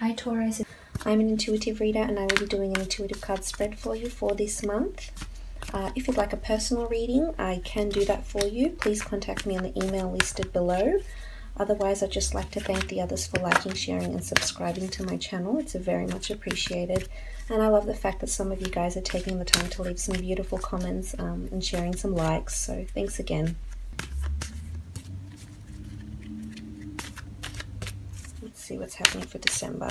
Hi Taurus, I'm an intuitive reader and I will be doing an intuitive card spread for you for this month. If you'd like a personal reading, I can do that for you. Please contact me on the email listed below. Otherwise, I'd just like to thank the others for liking, sharing and subscribing to my channel. It's very much appreciated. And I love the fact that some of you guys are taking the time to leave some beautiful comments and sharing some likes. So thanks again. Let's see what's happening for December.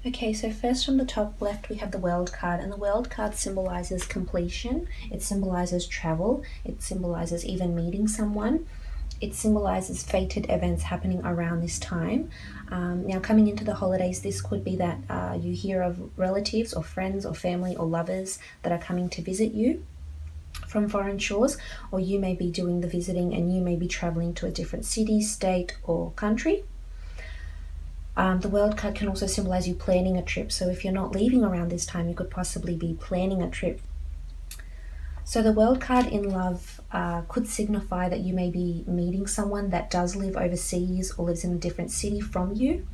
Okay, so first from the top left we have the World card, and the World card symbolizes completion, it symbolizes travel, it symbolizes even meeting someone, it symbolizes fated events happening around this time. Now coming into the holidays, this could be that you hear of relatives or friends or family or lovers that are coming to visit you from foreign shores, or you may be doing the visiting and you may be traveling to a different city, state or country. The World card can also symbolize you planning a trip. So if you're not leaving around this time, you could possibly be planning a trip. So the World card in love could signify that you may be meeting someone that does live overseas or lives in a different city from you.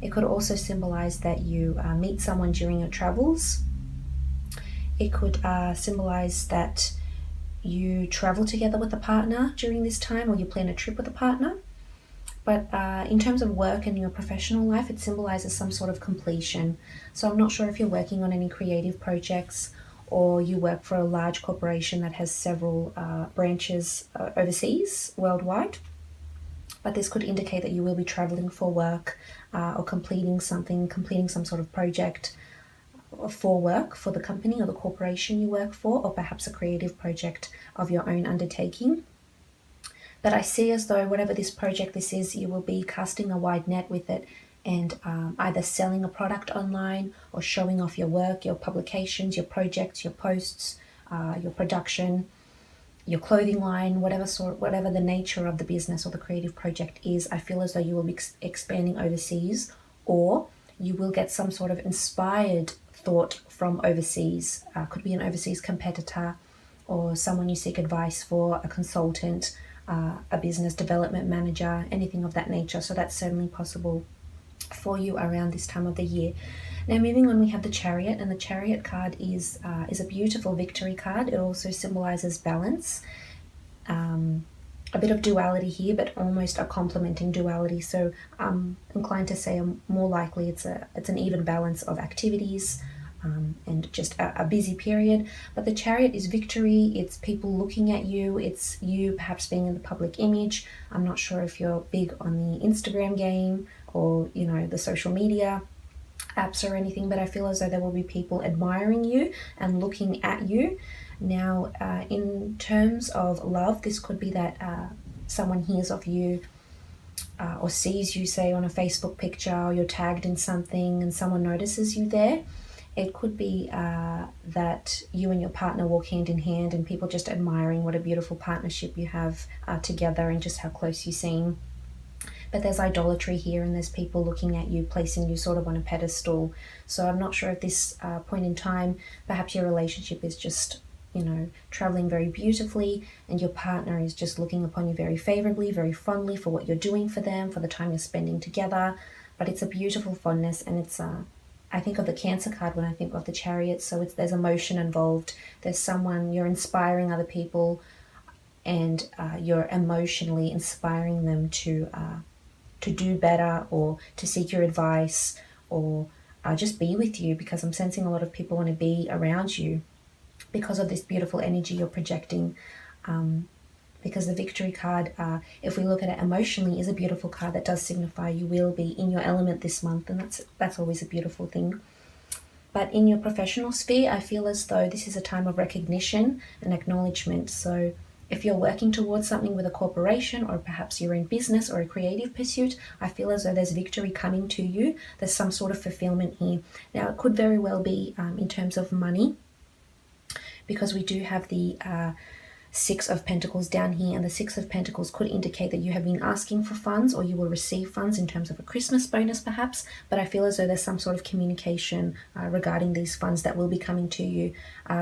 It could also symbolize that you meet someone during your travels. It could symbolize that you travel together with a partner during this time, or you plan a trip with a partner. But in terms of work and your professional life, it symbolizes some sort of completion. So I'm not sure if you're working on any creative projects or you work for a large corporation that has several branches overseas, worldwide. But this could indicate that you will be traveling for work or completing some sort of project for work for the company or the corporation you work for, or perhaps a creative project of your own undertaking. But I see as though whatever this project this is, you will be casting a wide net with it and either selling a product online or showing off your work, your publications, your projects, your posts, your production, your clothing line, whatever the nature of the business or the creative project is. I feel as though you will be expanding overseas, or you will get some sort of inspired thought from overseas. Could be an overseas competitor or someone you seek advice for, a consultant, a business development manager, anything of that nature. So that's certainly possible for you around this time of the year. Now moving on, we have the Chariot, and the Chariot card is a beautiful victory card. It also symbolizes balance, a bit of duality here, but almost a complementing duality. So I'm inclined to say more likely it's an even balance of activities, and just a busy period. But the Chariot is victory, it's people looking at you, it's you perhaps being in the public image. I'm not sure if you're big on the Instagram game or the social media apps or anything, but I feel as though there will be people admiring you and looking at you. Now in terms of love, this could be that someone hears of you or sees you, say on a Facebook picture, or you're tagged in something and someone notices you there. It could be that you and your partner walk hand in hand and people just admiring what a beautiful partnership you have together and just how close you seem. But there's idolatry here, and there's people looking at you, placing you sort of on a pedestal. So I'm not sure at this point in time, perhaps your relationship is just, traveling very beautifully, and your partner is just looking upon you very favorably, very fondly for what you're doing for them, for the time you're spending together. But it's a beautiful fondness, and it's I think of the Cancer card when I think of the Chariot. So there's emotion involved. There's someone, you're inspiring other people, and you're emotionally inspiring them to do better, or to seek your advice, or just be with you, because I'm sensing a lot of people want to be around you because of this beautiful energy you're projecting. Because the victory card, if we look at it emotionally, is a beautiful card that does signify you will be in your element this month, and that's always a beautiful thing. But in your professional sphere, I feel as though this is a time of recognition and acknowledgement. So if you're working towards something with a corporation, or perhaps you're in business or a creative pursuit, I feel as though there's victory coming to you. There's some sort of fulfillment here. Now, it could very well be in terms of money, because we do have the Six of Pentacles down here, and the Six of Pentacles could indicate that you have been asking for funds, or you will receive funds in terms of a Christmas bonus perhaps, but I feel as though there's some sort of communication regarding these funds that will be coming to you,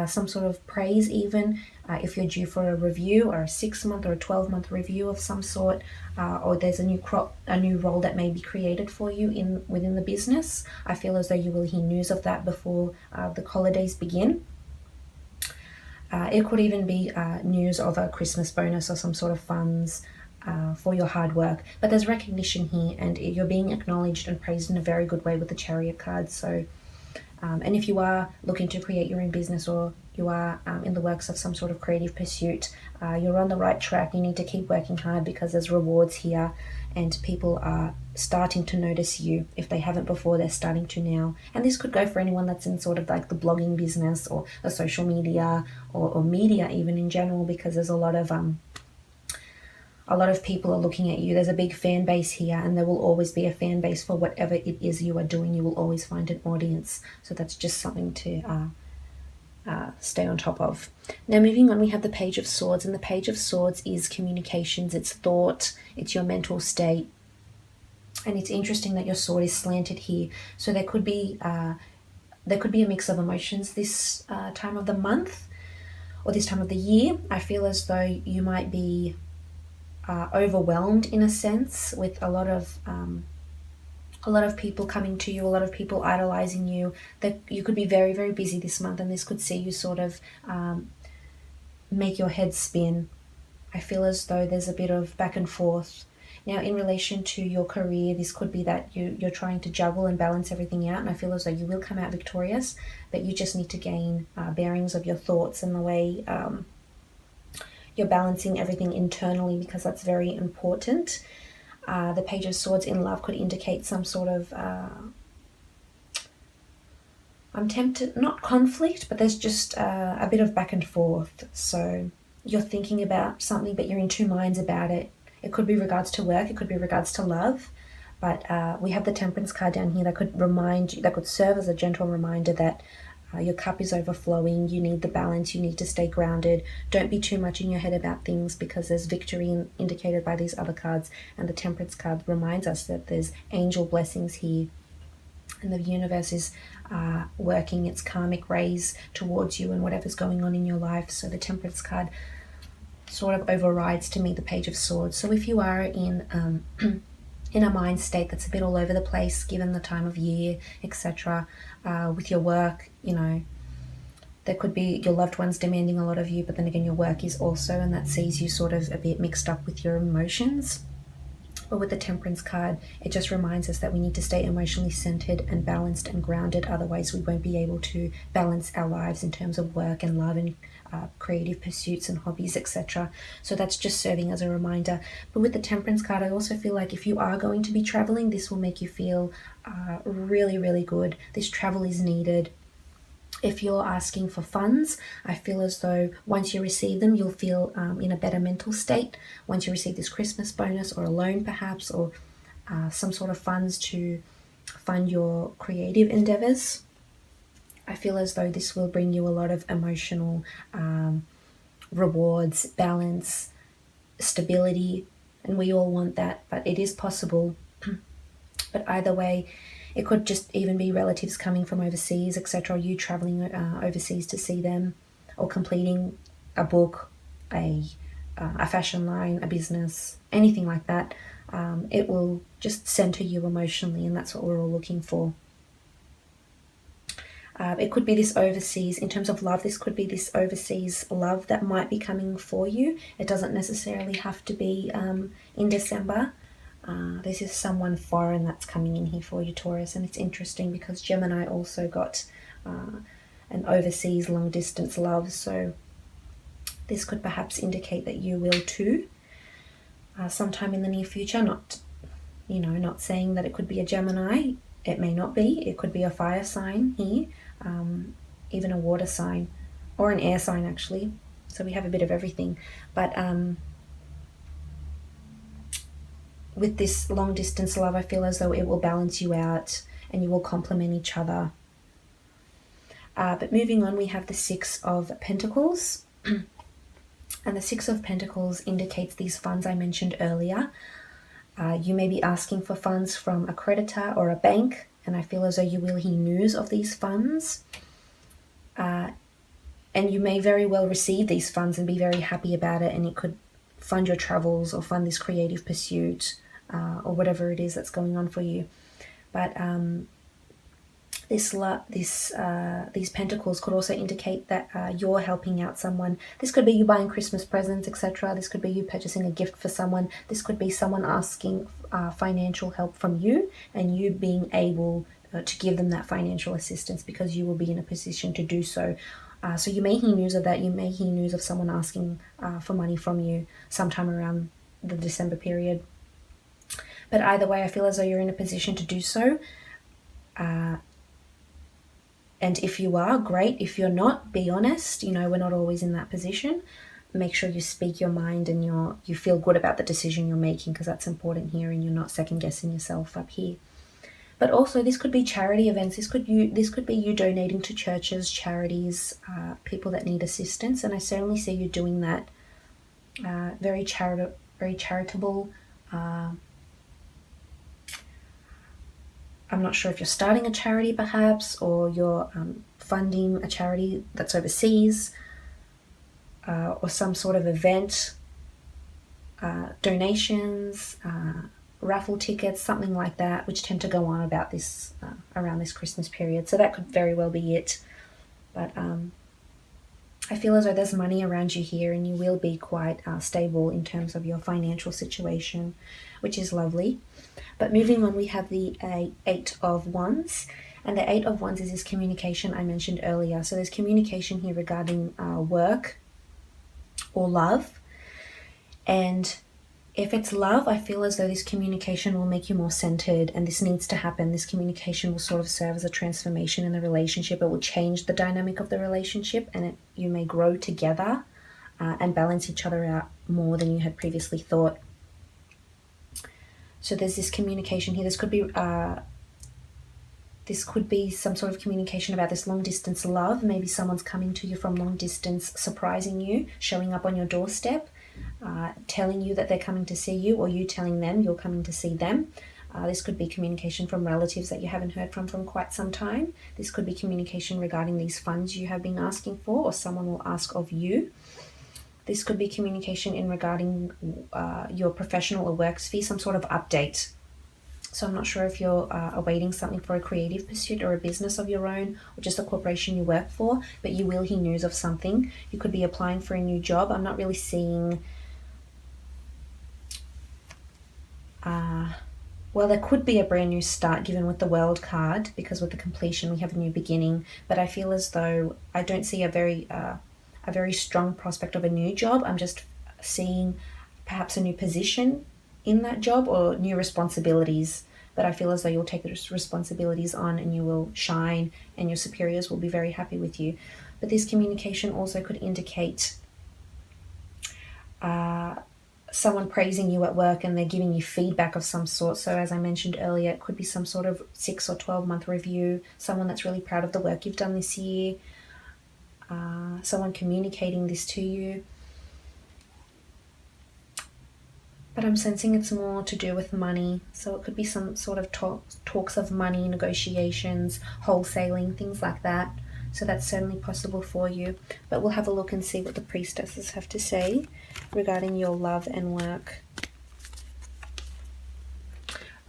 some sort of praise even, if you're due for a review or a 6-month or a 12-month review of some sort, or there's a new role that may be created for you within the business. I feel as though you will hear news of that before the holidays begin. It could even be news of a Christmas bonus or some sort of funds for your hard work. But there's recognition here, and you're being acknowledged and praised in a very good way with the Chariot card. So, and if you are looking to create your own business, or you are in the works of some sort of creative pursuit, you're on the right track. You need to keep working hard because there's rewards here, and people are starting to notice you. If they haven't before, they're starting to now. And this could go for anyone that's in sort of like the blogging business or the social media, or media even in general, because there's a lot of people are looking at you. There's a big fan base here, and there will always be a fan base for whatever it is you are doing. You will always find an audience. So that's just something to stay on top of. Now moving on, we have the Page of Swords, and the Page of Swords is communications, it's thought, it's your mental state. And it's interesting that your sword is slanted here. So there could be a mix of emotions this time of the month, or this time of the year. I feel as though you might be overwhelmed in a sense, with a lot of people coming to you, a lot of people idolizing you. That you could be very, very busy this month, and this could see you sort of make your head spin. I feel as though there's a bit of back and forth. Now, in relation to your career, this could be that you're trying to juggle and balance everything out, and I feel as though you will come out victorious, but you just need to gain bearings of your thoughts and the way you're balancing everything internally, because that's very important. The Page of Swords in love could indicate some sort of, I'm tempted, not conflict, but there's just a bit of back and forth. So you're thinking about something, but you're in two minds about it. It could be regards to work, it could be regards to love, but we have the Temperance card down here that could remind you, that could serve as a gentle reminder that your cup is overflowing. You need the balance, you need to stay grounded. Don't be too much in your head about things, because there's victory indicated by these other cards, and the Temperance card reminds us that there's angel blessings here, and the universe is working its karmic rays towards you and whatever's going on in your life. So the Temperance card sort of overrides to me the Page of Swords. So if you are in in a mind state that's a bit all over the place, given the time of year, etc., with your work, you know, there could be your loved ones demanding a lot of you, but then again your work is also, and that sees you sort of a bit mixed up with your emotions. But with the Temperance card, it just reminds us that we need to stay emotionally centered and balanced and grounded, otherwise we won't be able to balance our lives in terms of work and love and creative pursuits and hobbies, etc. So that's just serving as a reminder. But with the Temperance card, I also feel like if you are going to be traveling, this will make you feel really, really good. This travel is needed. If you're asking for funds, I feel as though once you receive them, you'll feel in a better mental state. Once you receive this Christmas bonus, or a loan perhaps, or some sort of funds to fund your creative endeavors, I feel as though this will bring you a lot of emotional rewards, balance, stability, and we all want that, but it is possible. But either way, it could just even be relatives coming from overseas, etc., or you traveling overseas to see them, or completing a book, a fashion line, a business, anything like that. It will just center you emotionally, and that's what we're all looking for. It could be this overseas, in terms of love, this could be this overseas love that might be coming for you. It doesn't necessarily have to be in December. This is someone foreign that's coming in here for you, Taurus, and it's interesting because Gemini also got an overseas long distance love, so this could perhaps indicate that you will too, sometime in the near future. Not saying that it could be a Gemini. It may not be. It could be a fire sign here, even a water sign, or an air sign actually. So we have a bit of everything, but with this long distance love, I feel as though it will balance you out and you will complement each other. But moving on, we have the Six of Pentacles. And the Six of Pentacles indicates these funds I mentioned earlier. You may be asking for funds from a creditor or a bank, and I feel as though you will hear news of these funds. And you may very well receive these funds and be very happy about it, and it could fund your travels or fund this creative pursuit or whatever it is that's going on for you. But these pentacles could also indicate that you're helping out someone. This could be you buying Christmas presents, etc. This could be you purchasing a gift for someone. This could be someone asking financial help from you, and you being able to give them that financial assistance because you will be in a position to do so. So you may hear news of that. You may hear news of someone asking for money from you sometime around the December period. But either way, I feel as though you're in a position to do so. And if you are, great. If you're not, be honest. You know, we're not always in that position. Make sure you speak your mind and you feel good about the decision you're making, because that's important here, and you're not second guessing yourself up here. But also, this could be charity events. This could be you donating to churches, charities, people that need assistance. And I certainly see you doing that. Very charitable. I'm not sure if you're starting a charity perhaps, or you're funding a charity that's overseas, or some sort of event, donations, raffle tickets, something like that, which tend to go on about this around this Christmas period. So that could very well be it. But I feel as though there's money around you here, and you will be quite stable in terms of your financial situation, which is lovely. But moving on, we have the Eight of Wands. And the Eight of Wands is this communication I mentioned earlier. So there's communication here regarding work or love. And if it's love, I feel as though this communication will make you more centered, and this needs to happen. This communication will sort of serve as a transformation in the relationship. It will change the dynamic of the relationship, and you may grow together and balance each other out more than you had previously thought. So there's this communication here. This could be some sort of communication about this long distance love. Maybe someone's coming to you from long distance, surprising you, showing up on your doorstep, telling you that they're coming to see you, or you telling them you're coming to see them. This could be communication from relatives that you haven't heard from quite some time. This could be communication regarding these funds you have been asking for, or someone will ask of you. This could be communication in regarding your professional or work sphere, some sort of update. So I'm not sure if you're awaiting something for a creative pursuit or a business of your own, or just a corporation you work for, but you will hear news of something. You could be applying for a new job. I'm not really seeing... well, there could be a brand new start given with the World card, because with the completion we have a new beginning. But I feel as though I don't see a very strong prospect of a new job. I'm just seeing perhaps a new position in that job or new responsibilities. But I feel as though you'll take those responsibilities on and you will shine, and your superiors will be very happy with you. But this communication also could indicate someone praising you at work, and they're giving you feedback of some sort. So as I mentioned earlier, it could be some sort of 6 or 12 month review, someone that's really proud of the work you've done this year, someone communicating this to you. But I'm sensing it's more to do with money. So it could be some sort of talks of money, negotiations, wholesaling, things like that. So that's certainly possible for you. But we'll have a look and see what the priestesses have to say regarding your love and work.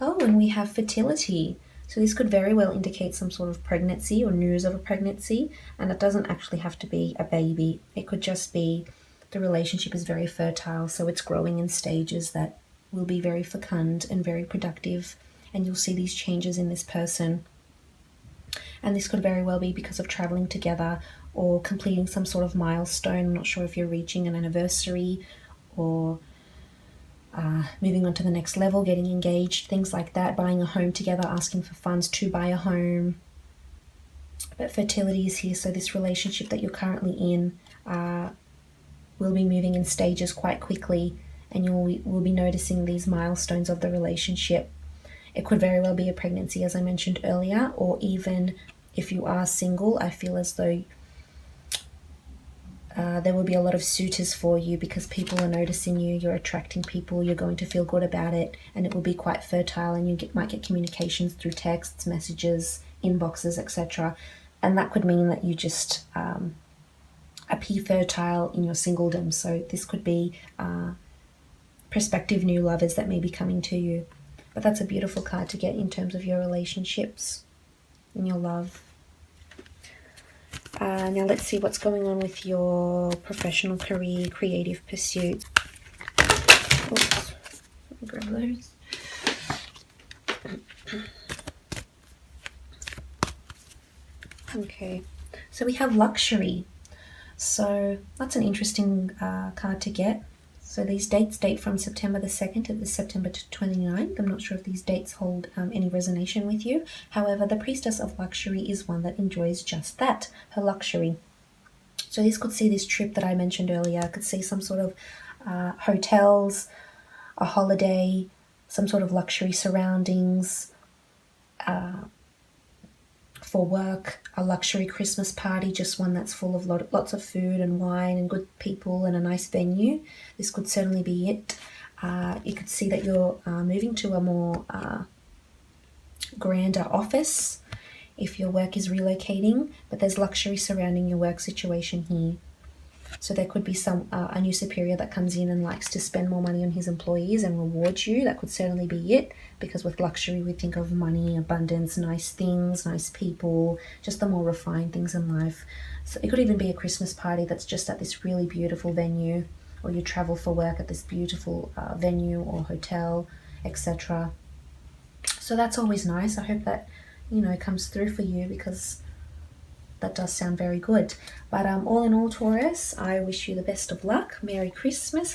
Oh, and we have fertility. So this could very well indicate some sort of pregnancy or news of a pregnancy. And it doesn't actually have to be a baby. It could just be the relationship is very fertile. So it's growing in stages that will be very fecund and very productive. And you'll see these changes in this person. And this could very well be because of traveling together or completing some sort of milestone. I'm not sure if you're reaching an anniversary or moving on to the next level, getting engaged, things like that, buying a home together, asking for funds to buy a home. But fertility is here, so this relationship that you're currently in will be moving in stages quite quickly, and you will be noticing these milestones of the relationship. It could very well be a pregnancy, as I mentioned earlier, or even if you are single, I feel as though There will be a lot of suitors for you because people are noticing you, you're attracting people, you're going to feel good about it, and it will be quite fertile, and you might get communications through texts, messages, inboxes, etc. And that could mean that you just appear fertile in your singledom. So this could be prospective new lovers that may be coming to you. But that's a beautiful card to get in terms of your relationships and your love. Now let's see what's going on with your professional career, creative pursuits. Oops, let me grab those. Okay, so we have luxury. So that's an interesting card to get. So these dates date from September the 2nd to the September 29th. I'm not sure if these dates hold any resonation with you. However, the Priestess of Luxury is one that enjoys just that, her luxury. So this could see this trip that I mentioned earlier. I could see some sort of hotels, a holiday, some sort of luxury surroundings, for work, a luxury Christmas party, just one that's full of lots of food and wine and good people and a nice venue. This could certainly be it. You could see that you're moving to a more grander office if your work is relocating, but there's luxury surrounding your work situation here. So there could be a new superior that comes in and likes to spend more money on his employees and reward you. That could certainly be it, because with luxury we think of money, abundance, nice things, nice people, just the more refined things in life. So it could even be a Christmas party that's just at this really beautiful venue, or you travel for work at this beautiful venue or hotel, etc. So that's always nice. I hope that, you know, comes through for you, because that does sound very good. But all in all, Taurus, I wish you the best of luck. Merry Christmas.